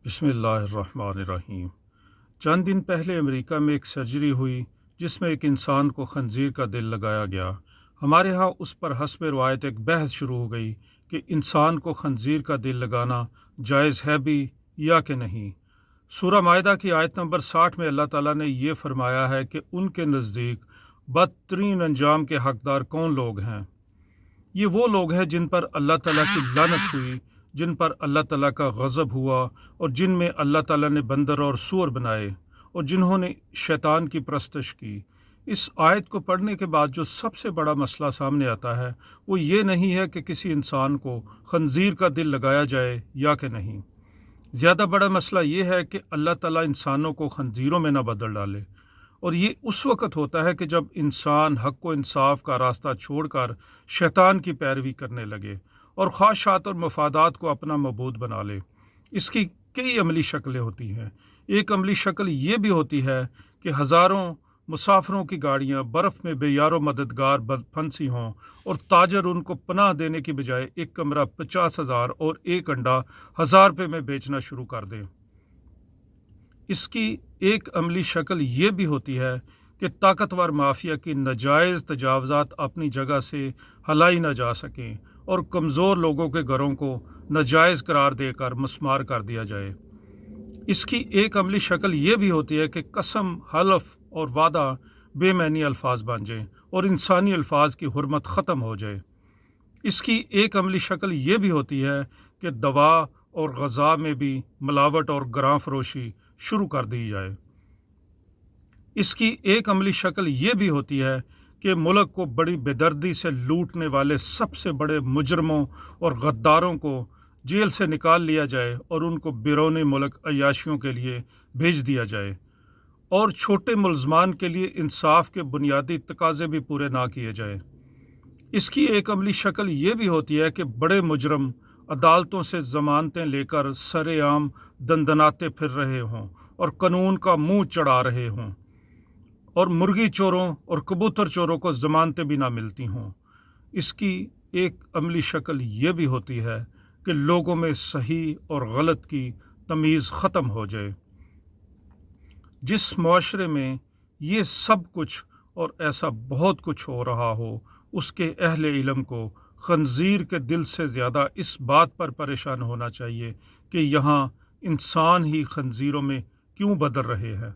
بسم اللہ الرحمن الرحیم۔ چند دن پہلے امریکہ میں ایک سرجری ہوئی جس میں ایک انسان کو خنزیر کا دل لگایا گیا۔ ہمارے ہاں اس پر حسب روایت ایک بحث شروع ہو گئی کہ انسان کو خنزیر کا دل لگانا جائز ہے بھی یا کہ نہیں۔ سورہ مائدہ کی آیت نمبر 60 میں اللہ تعالیٰ نے یہ فرمایا ہے کہ ان کے نزدیک بدترین انجام کے حقدار کون لوگ ہیں؟ یہ وہ لوگ ہیں جن پر اللہ تعالیٰ کی لعنت ہوئی، جن پر اللہ تعالیٰ کا غضب ہوا، اور جن میں اللہ تعالیٰ نے بندر اور سور بنائے، اور جنہوں نے شیطان کی پرستش کی۔ اس آیت کو پڑھنے کے بعد جو سب سے بڑا مسئلہ سامنے آتا ہے وہ یہ نہیں ہے کہ کسی انسان کو خنزیر کا دل لگایا جائے یا کہ نہیں۔ زیادہ بڑا مسئلہ یہ ہے کہ اللہ تعالیٰ انسانوں کو خنزیروں میں نہ بدل ڈالے، اور یہ اس وقت ہوتا ہے کہ جب انسان حق و انصاف کا راستہ چھوڑ کر شیطان کی پیروی کرنے لگے اور خواہشات اور مفادات کو اپنا معبود بنا لے۔ اس کی کئی عملی شکلیں ہوتی ہیں۔ ایک عملی شکل یہ بھی ہوتی ہے کہ ہزاروں مسافروں کی گاڑیاں برف میں بے یار و مددگار پھنسی ہوں اور تاجر ان کو پناہ دینے کی بجائے ایک کمرہ 50,000 اور ایک انڈا 1000 روپے میں بیچنا شروع کر دیں۔ اس کی ایک عملی شکل یہ بھی ہوتی ہے کہ طاقتور مافیا کی ناجائز تجاوزات اپنی جگہ سے ہلائی نہ جا سکیں اور کمزور لوگوں کے گھروں کو ناجائز قرار دے کر مسمار کر دیا جائے۔ اس کی ایک عملی شکل یہ بھی ہوتی ہے کہ قسم، حلف اور وعدہ بے معنی الفاظ بن جائیں اور انسانی الفاظ کی حرمت ختم ہو جائے۔ اس کی ایک عملی شکل یہ بھی ہوتی ہے کہ دوا اور غذا میں بھی ملاوٹ اور گراں فروشی شروع کر دی جائے۔ اس کی ایک عملی شکل یہ بھی ہوتی ہے کہ ملک کو بڑی بے دردی سے لوٹنے والے سب سے بڑے مجرموں اور غداروں کو جیل سے نکال لیا جائے اور ان کو بیرون ملک عیاشیوں کے لیے بھیج دیا جائے، اور چھوٹے ملزمان کے لیے انصاف کے بنیادی تقاضے بھی پورے نہ کیے جائیں۔ اس کی ایک عملی شکل یہ بھی ہوتی ہے کہ بڑے مجرم عدالتوں سے ضمانتیں لے کر سر عام دندناتے پھر رہے ہوں اور قانون کا منہ چڑھا رہے ہوں، اور مرغی چوروں اور کبوتر چوروں کو ضمانتیں بھی نہ ملتی ہوں۔ اس کی ایک عملی شکل یہ بھی ہوتی ہے کہ لوگوں میں صحیح اور غلط کی تمیز ختم ہو جائے۔ جس معاشرے میں یہ سب کچھ اور ایسا بہت کچھ ہو رہا ہو، اس کے اہل علم کو خنزیر کے دل سے زیادہ اس بات پر پریشان ہونا چاہیے کہ یہاں انسان ہی خنزیروں میں کیوں بدل رہے ہیں۔